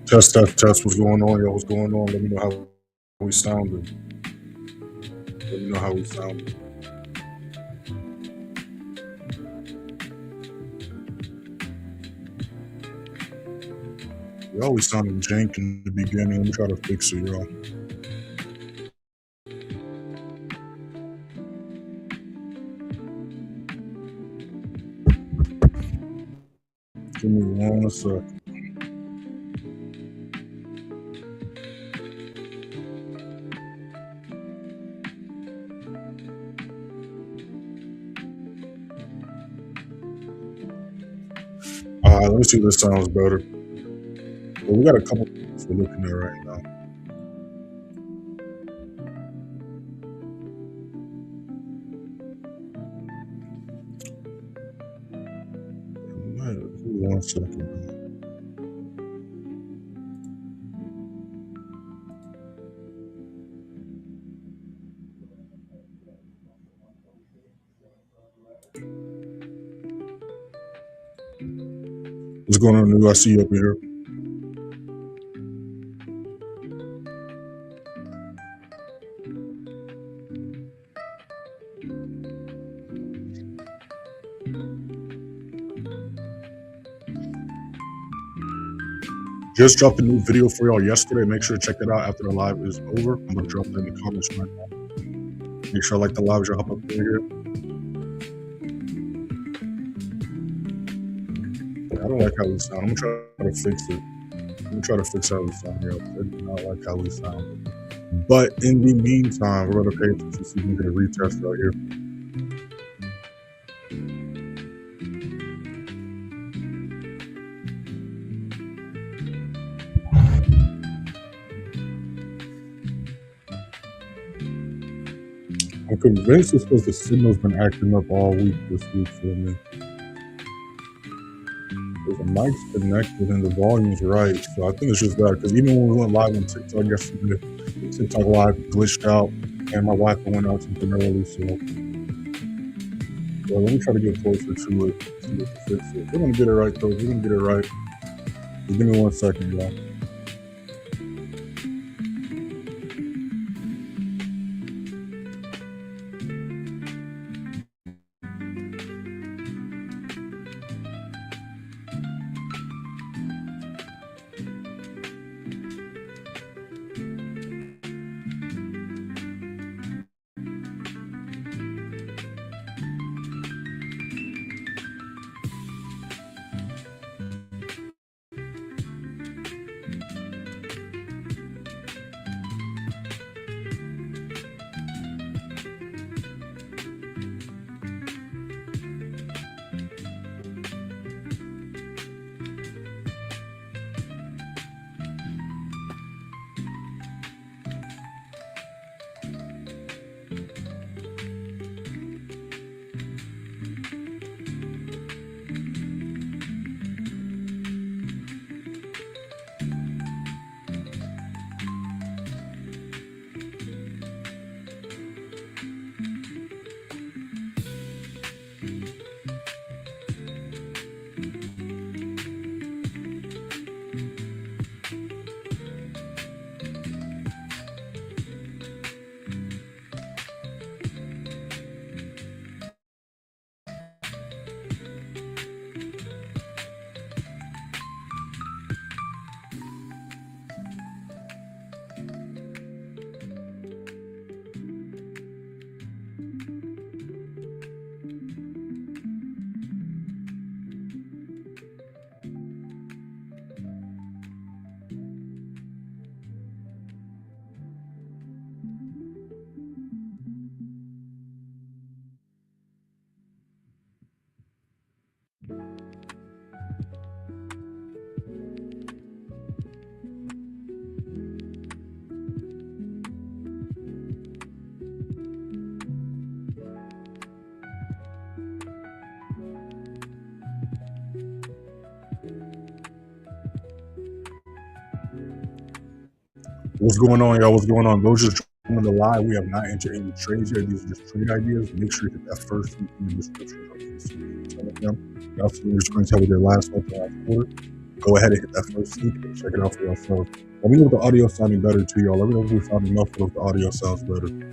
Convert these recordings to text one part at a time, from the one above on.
Test, test, test. What's going on, yo? What's going on? Let me know how we sounded. Let me know how we sounded. We always sounded jank in the beginning. Let me try to fix it, y'all. Give me 1 second. Let me see if this sounds better. Well, we got a couple things we're looking at right now. Give me 1 second. What's going on, new? I see you up here. Just dropped a new video for y'all yesterday. Make sure to check that out after the live is over. I'm gonna drop that in the comments right now. Make sure I like the live, y'all hop up in here. I don't like how we sound. I'm gonna try to fix it. I'm gonna try to fix how we sound, yo. I do not like how we sound. But in the meantime, we're gonna pay attention to see if we can retest right here. I'm convinced it's because the signal's been acting up all week this week for me. There's a mic's connected and the volume's right. So I think it's just that, because even when we went live on TikTok yesterday, the TikTok live glitched out and my Wi-Fi went out temporarily. So yeah, let me try to get closer to it, see if it fix it. We're gonna get it right though. We're gonna get it right. Just give me 1 second, y'all. What's going on, y'all? What's going on? Those just joining the live. We have not entered any trades yet. These are just trade ideas. Make sure you hit that first link in the description of this Telegram. Y'all see your screen tell me their last month, last quarter. Go ahead and hit that first link and check it out for yourself. Let me know if the audio sounding better to y'all. Let me know if we found enough or if the audio sounds better.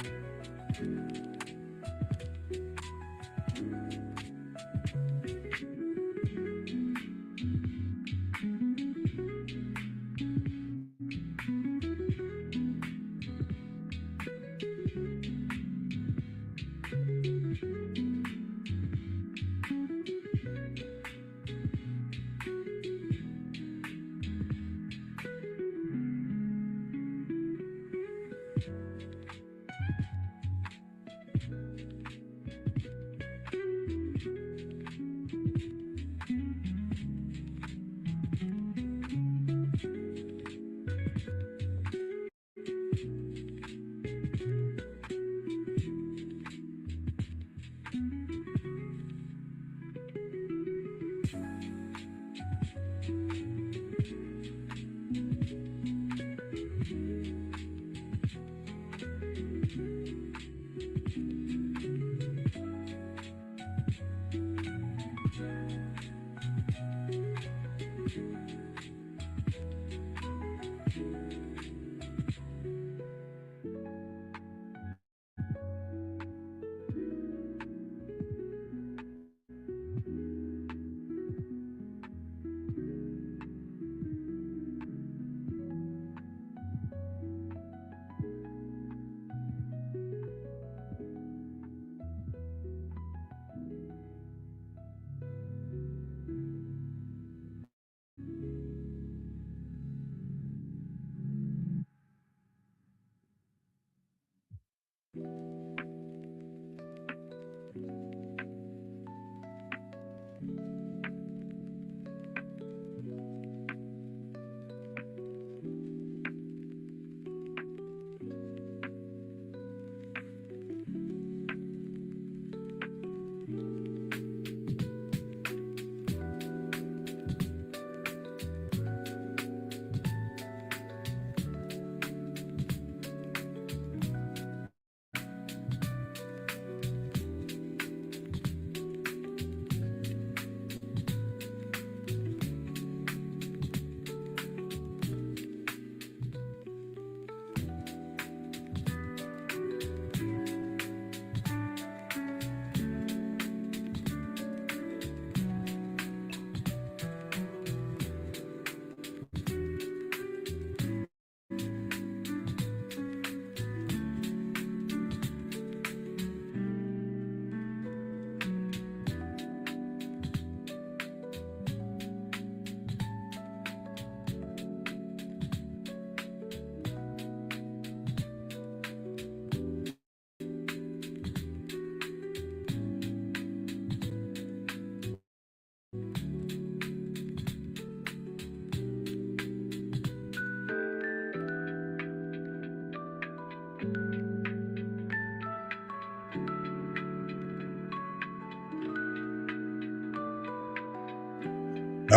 Now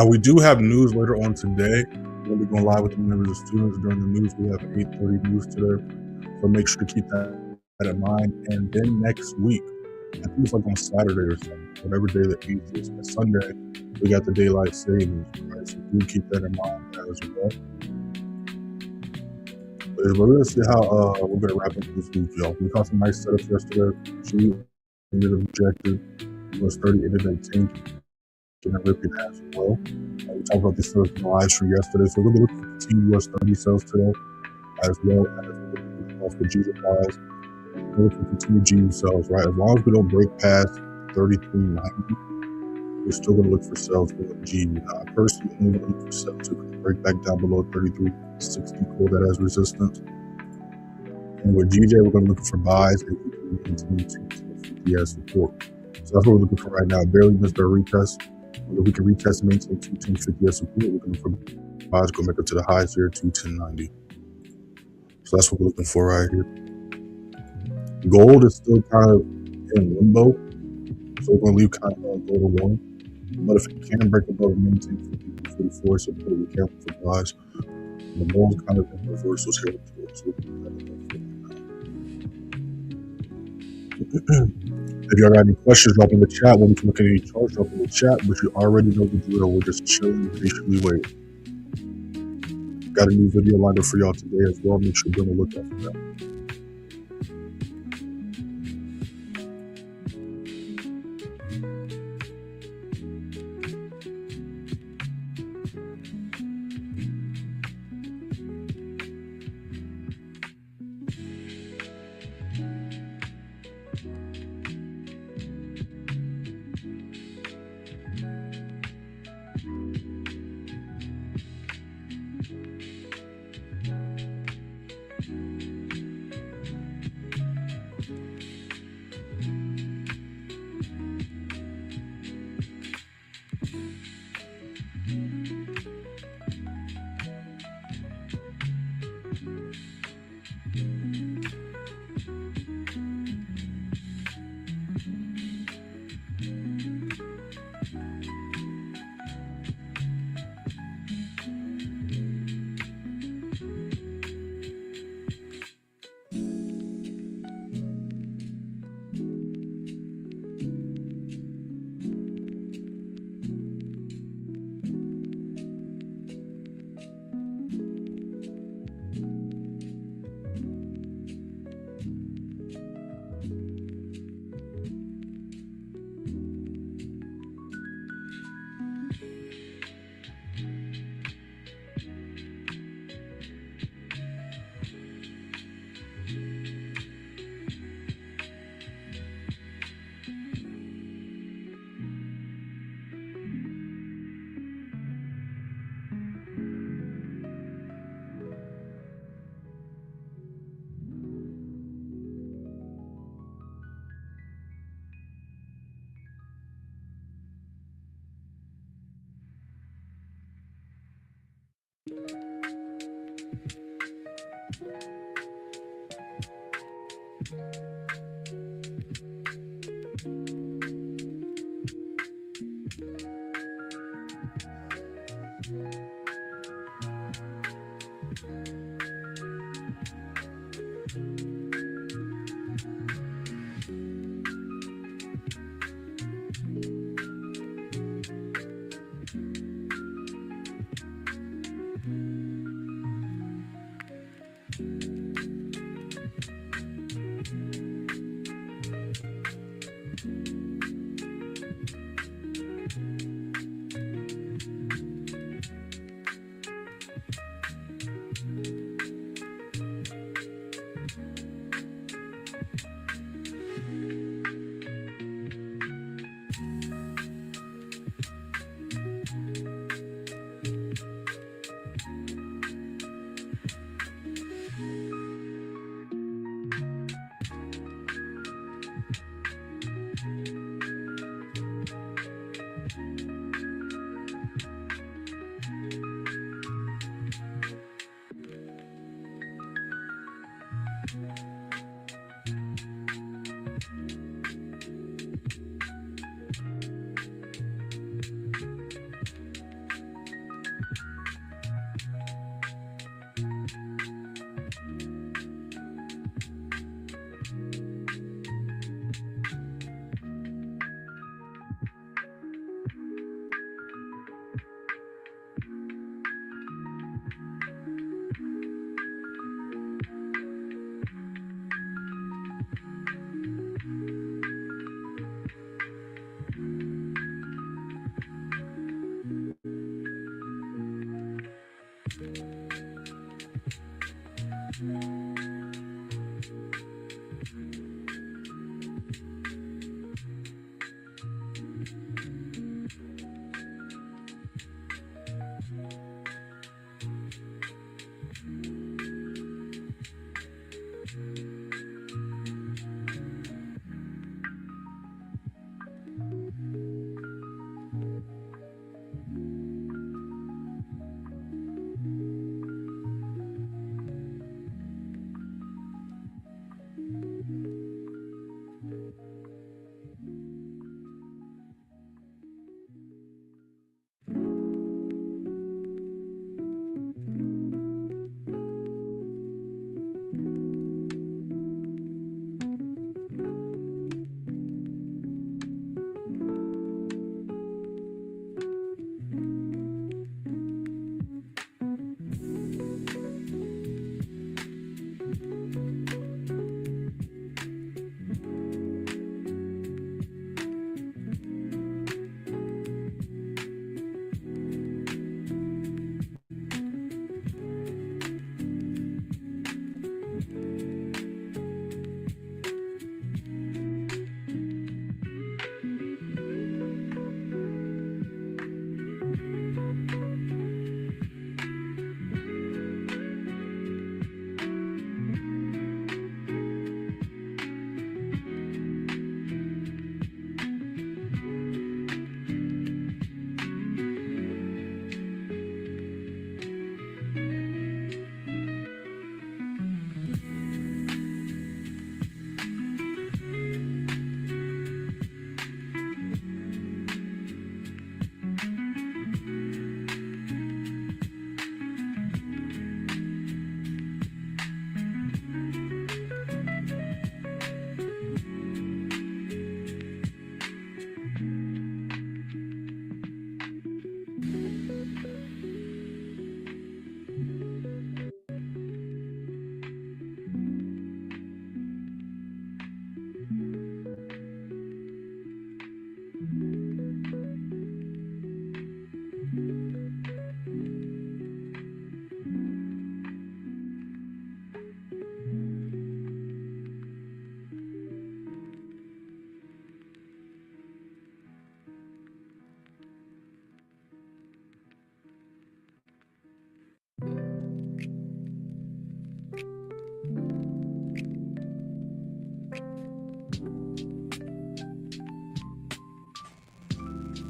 we do have news later on today. We'll be going live with the members of students during the news. We have 8:30 news today, so make sure to keep that in mind. And then next week, I think it's like on Saturday or something, whatever day the 8th is, and Sunday, we got the daylight savings, right? So do keep that in mind as well. But we're gonna see how we're gonna wrap up this week, y'all. We caught some nice setups yesterday. She ended up rejected. US30 ended up tanking and ripping half as well. We talked about this in the live stream yesterday, so we're gonna be looking for continued US30 sales today, as well as off the GBPYs. We're looking for continued GU sales, right? As long as we don't break past 33.90, we're still gonna look for sales for the GU. Now, I personally only look for sales to break back down below 33.60, pull that as resistance. And with GJ, we're gonna look for buys if we can continue to 50 as support. So that's what we're looking for right now. Barely missed our retest. If we can retest and maintain 210.50 as support, we're looking for buys go back up to the highs here, 210.90. So that's what we're looking for right here. Gold is still kind of in limbo, so we're going to leave kind of gold alone. But if it can break above and maintain 50-44 support, we can look for buys. The gold kind of in reversals here. So if y'all got any questions, drop in the chat. When we can look at any charts, drop in the chat. But you already know the drill. We're just chilling, patiently waiting. Got a new video lined up for y'all today as well. Make sure you're going to look out for that.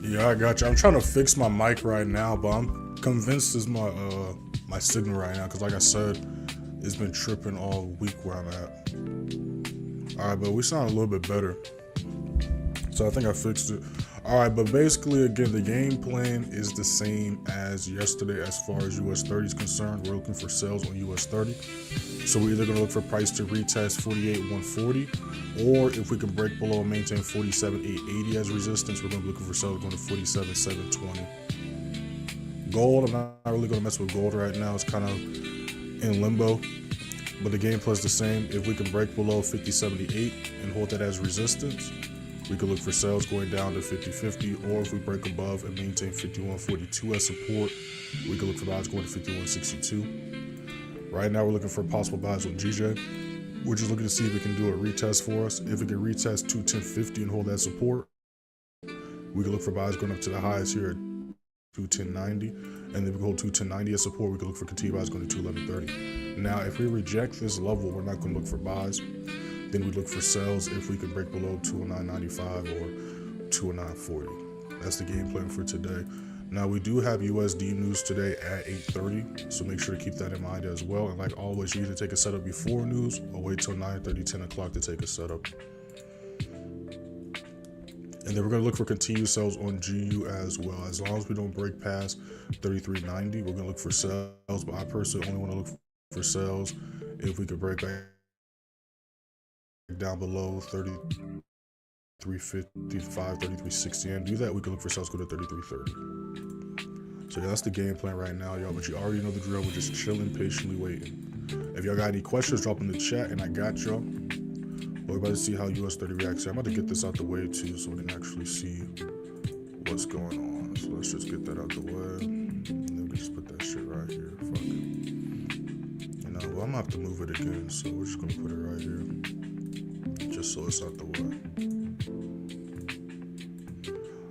Yeah, I got you. I'm trying to fix my mic right now, but I'm convinced it's my my signal right now, because like I said, it's been tripping all week where I'm at. All right, but we sound a little bit better, so I think I fixed it. All right, but basically, again, the game plan is the same as yesterday as far as US30 is concerned. We're looking for sales on US30. So we're either going to look for price to retest 48,140, or if we can break below and maintain 47,880 as resistance, we're going to be looking for sales going to 47,720. Gold, I'm not really going to mess with gold right now. It's kind of in limbo, but the game plan is the same. If we can break below 50.78 and hold that as resistance, we could look for sales going down to 50.50, or if we break above and maintain 51.42 as support, we could look for buys going to 51.62. Right now, we're looking for possible buys on GJ. We're just looking to see if it can do a retest for us. If it can retest 210.50 and hold that support, we could look for buys going up to the highest here at 210.90, and then we can hold 210.90 as support. We could look for continued buys going to 211.30. Now, if we reject this level, we're not going to look for buys. Then we look for sales if we can break below 209.95 or 209.40. That's the game plan for today. Now, we do have USD news today at 8:30, so make sure to keep that in mind as well. And like always, you either take a setup before news or wait till 9:30, 10 o'clock to take a setup. And then we're going to look for continued sales on GU as well. As long as we don't break past 33.90, we're going to look for sales. But I personally only want to look for sales if we could break back down below 33.55, 33.60, and do that, we can look for sales go to 33.30. So yeah, that's the game plan right now, y'all. But you already know the drill. We're just chilling, patiently waiting. If y'all got any questions, drop in the chat, and I got y'all. We're about to see how US30 reacts. I'm about to get this out the way too, so we can actually see what's going on. So let's just get that out the way, and then we can just put that shit right here. gonna have to move it again, so we're just gonna put it right here, just so it's out the way.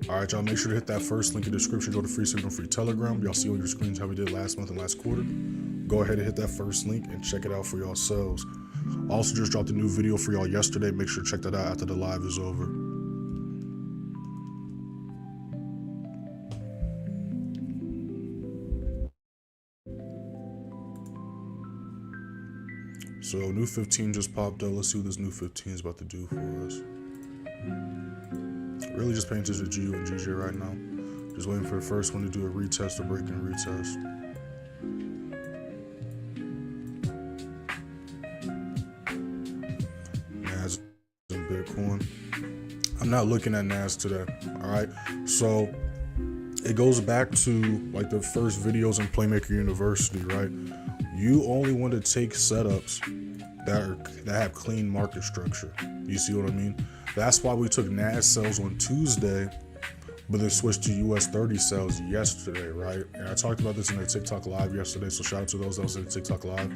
All right, y'all, make sure to hit that first link in the description. Go to Free Signal Free Telegram. Y'all see on your screens how we did last month and last quarter. Go ahead and hit that first link and check it out for yourselves. Also, just dropped a new video for y'all yesterday. Make sure to check that out after the live is over. So new 15 just popped up. Let's see what this new 15 is about to do for us. Really just paying attention to GU and GJ right now. Just waiting for the first one to do a retest or break and retest. NAS and Bitcoin. I'm not looking at NAS today. Alright. So it goes back to like the first videos in Playmaker University, right? You only want to take setups that have clean market structure. You see what I mean? That's why we took NAS sales on Tuesday, but then switched to US30 sales yesterday, right? And I talked about this in the TikTok live yesterday, so shout out to those that was in the TikTok live.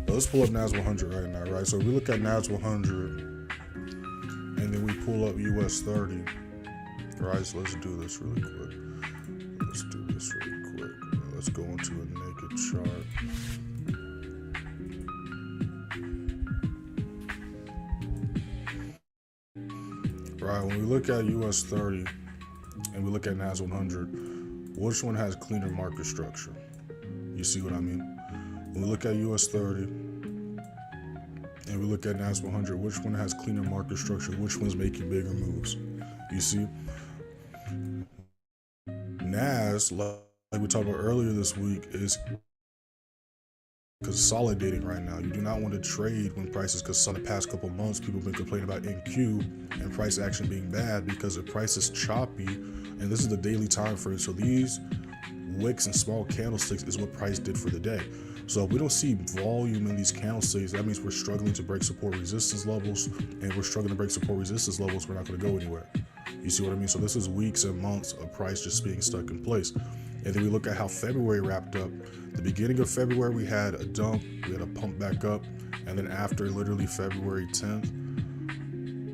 But let's pull up NAS100 right now, right? So we look at NAS100, and then we pull up US30, right? So let's do this really quick. Let's go into a naked chart. Right, when we look at US30 and we look at NAS100, which one has cleaner market structure? You see what I mean? When we look at US30 and we look at NAS100, which one has cleaner market structure? Which one's making bigger moves? You see? NAS, like we talked about earlier this week, is consolidating right now. You do not want to trade when prices, because in the past couple months people have been complaining about NQ and price action being bad because the price is choppy, and this is the daily time frame. So these wicks and small candlesticks is what price did for the day. So if we don't see volume in these candlesticks, that means we're struggling to break support resistance levels, and we're struggling to break support resistance levels. We're not going to go anywhere. You see what I mean? So this is weeks and months of price just being stuck in place. And then we look at how February wrapped up. The beginning of February, we had a dump, we had a pump back up, and then after literally February 10th,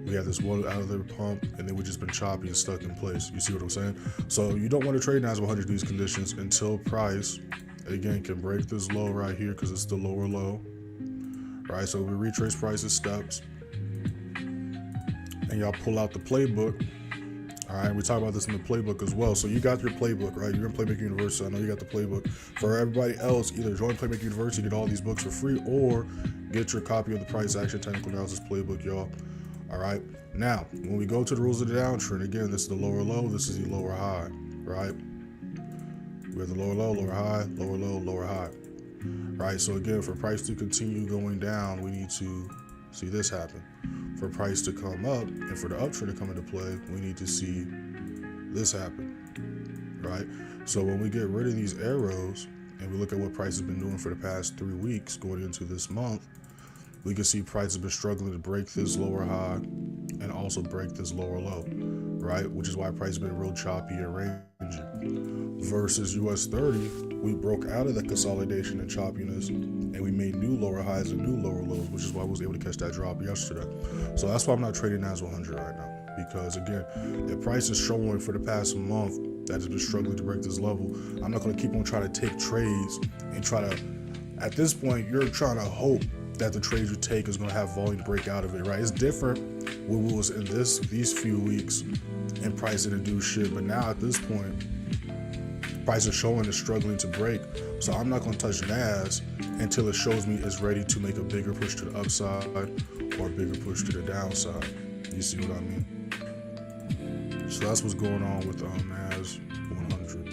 we had this one out of the pump, and then we've just been choppy and stuck in place. You see what I'm saying? So you don't want to trade NAS100 in these conditions until price, again, can break this low right here because it's the lower low, right? So we retrace prices steps, and y'all pull out the playbook. All right, we talk about this in the playbook as well. So you got your playbook, right? You're in Playmaker University. I know you got the playbook. For everybody else, either join Playmaker University, get all these books for free, or get your copy of the price action technical analysis playbook, y'all. All right. Now, when we go to the rules of the downtrend, again, this is the lower low. This is the lower high, right? We have the lower low, lower high, lower low, lower high, right? So again, for price to continue going down, we need to see this happen. For price to come up and for the uptrend to come into play, we need to see this happen, right? So when we get rid of these arrows and we look at what price has been doing for the past 3 weeks going into this month, we can see price has been struggling to break this lower high and also break this lower low, right? Which is why price has been real choppy and rangy. Versus US30, we broke out of the consolidation and choppiness, and we made new lower highs and new lower lows, which is why I was able to catch that drop yesterday. So that's why I'm not trading NAS100 right now, because again, if price is showing for the past month that it's been struggling to break this level, I'm not going to keep on trying to take trades and try to, at this point, you're trying to hope that the trades you take is going to have volume to break out of it, right? It's different when we was in these few weeks and price didn't do shit, but now at this point, price is showing it's struggling to break. So I'm not going to touch NAS until it shows me it's ready to make a bigger push to the upside or a bigger push to the downside. You see what I mean? So that's what's going on with NAS100.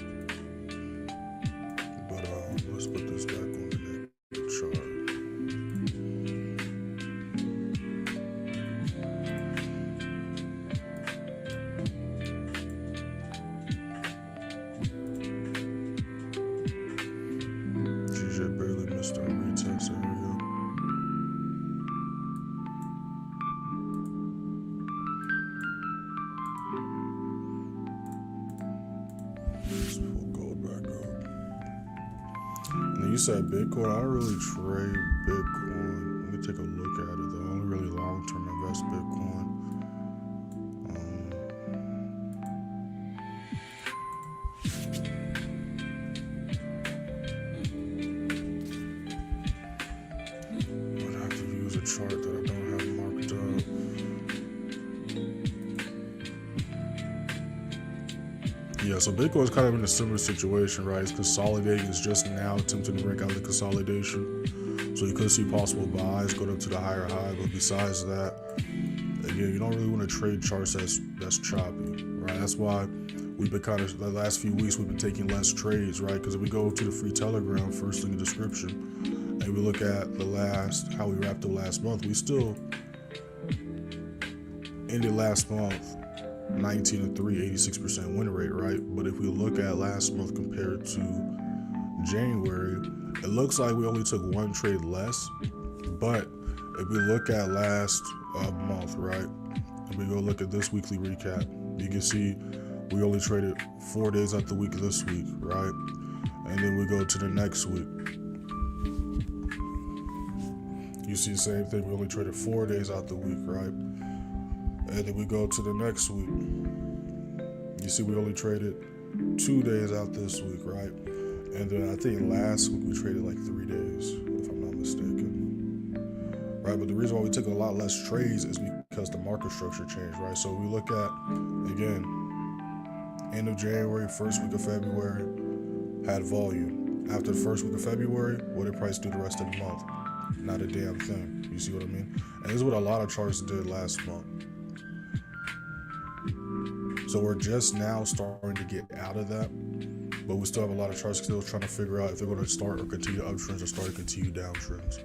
But let's put this back on the next chart. Barely missed our retest area. Let's pull gold back up. And then you said Bitcoin. I don't really trade Bitcoin. take a look at it though. Only really long-term invest Bitcoin. I'd have to use a chart that I don't have marked up. Yeah, so Bitcoin's kind of in a similar situation, right? It's consolidating. It's just now attempting to break out the consolidation. So you could see possible buys going up to the higher high, but besides that, again, you don't really want to trade charts that's choppy, right? That's why we've been kind of, the last few weeks, we've been taking less trades, right? Because if we go to the free Telegram, first link in the description, and we look at how we wrapped up last month, we still ended last month 19-3, 86% win rate, right? But if we look at last month compared to January, it looks like we only took one trade less. But if we look at last month, right, and we go look at this weekly recap, you can see we only traded 4 days out the week this week, right? And then we go to the next week, you see the same thing. We only traded 4 days out the week, right? And then we go to the next week, you see we only traded 2 days out this week, right? And then I think last week we traded like 3 days, if I'm not mistaken, right? But the reason why we took a lot less trades is because the market structure changed, right? So we look at, again, end of January, first week of February, had volume. After the first week of February, what did price do the rest of the month? Not a damn thing. You see what I mean? And this is what a lot of charts did last month. So we're just now starting to get out of that, but we still have a lot of charts still trying to figure out if they're going to start or continue uptrends or start to continue downtrends.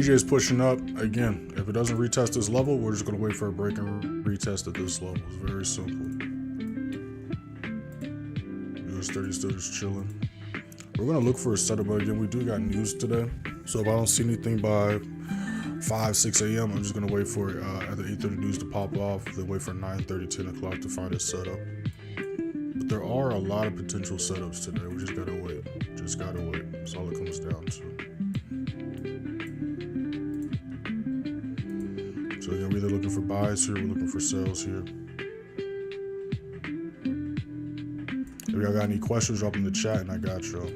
EJ is pushing up. Again, if it doesn't retest this level, we're just going to wait for a break and retest at this level. It's very simple. US30 still just chilling. We're going to look for a setup, but again, we do got news today. So if I don't see anything by 5, 6 a.m., I'm just going to wait for either 8:30 news to pop off, then wait for 9:30, 10 o'clock to find a setup. But there are a lot of potential setups today. We just got to wait. Just got to wait. That's all it comes down to. So again, we're either looking for buys here, we're looking for sales here. If y'all got any questions, drop in the chat and I got y'all.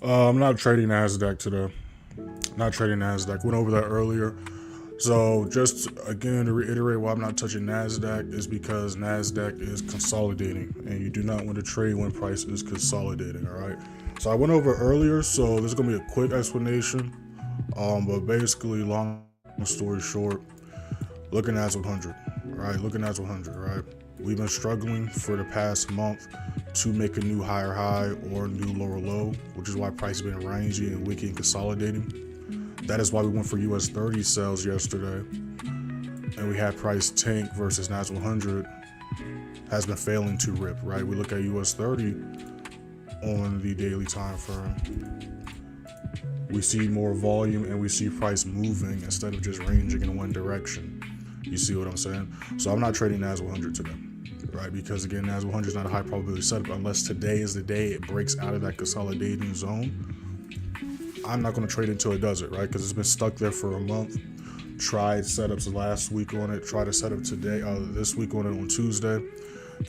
I'm not trading NASDAQ today. Not trading NASDAQ. Went over that earlier. So just again to reiterate why I'm not touching NASDAQ is because NASDAQ is consolidating and you do not want to trade when price is consolidating, all right? So I went over earlier, so this is gonna be a quick explanation. But basically, long story short, looking at 100, right? Looking at 100, right? We've been struggling for the past month to make a new higher high or a new lower low, which is why price has been rangy and wicked and consolidating. That is why we went for US30 sales yesterday, and we had price tank versus NAS100 has been failing to rip, right? We look at US30 on the daily time frame. We see more volume and we see price moving instead of just ranging in one direction. You see what I'm saying? So I'm not trading NAS100 today, right? Because again, NAS100 is not a high probability setup unless today is the day it breaks out of that consolidating zone. I'm not going to trade until it does it, right? Because it's been stuck there for a month. Tried setups last week on it. Tried a setup today, this week on it on Tuesday,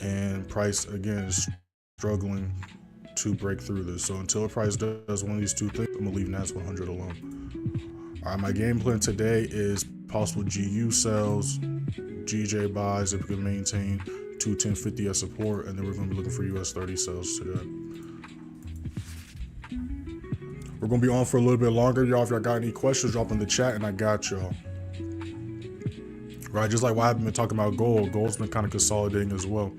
and price again is struggling to break through this. So until the price does one of these two things, I'm gonna leave NAS100 alone. All right, my game plan today is possible GU sells, GJ buys if we can maintain 210.50 as support, and then we're gonna be looking for US30 sales today. We're gonna be on for a little bit longer, y'all. If y'all got any questions, drop in the chat, and I got y'all. Right, just like what I've been talking about gold. Gold's been kind of consolidating as well.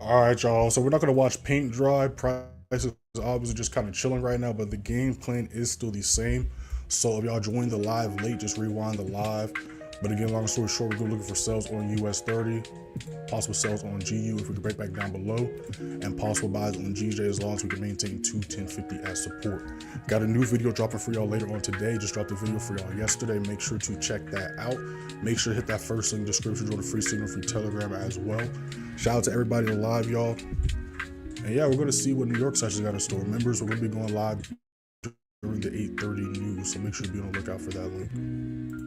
All right, y'all. So we're not gonna watch paint dry. Prices obviously just kind of chilling right now, but the game plan is still the same. So if y'all joined the live late, just rewind the live. But again, long story short, we're looking for sales on US30, possible sales on GU if we can break back down below, and possible buys on GJ as long as we can maintain 21050 as support. Got a new video dropping for y'all later on today. Just dropped a video for y'all yesterday. Make sure to check that out. Make sure to hit that first link in the description, join the free signal for Telegram as well. Shout out to everybody in live, y'all. And yeah, we're going to see what New York sessions got in store. Members, we're going to be going live during the 8:30 news, so make sure to be on the lookout for that link.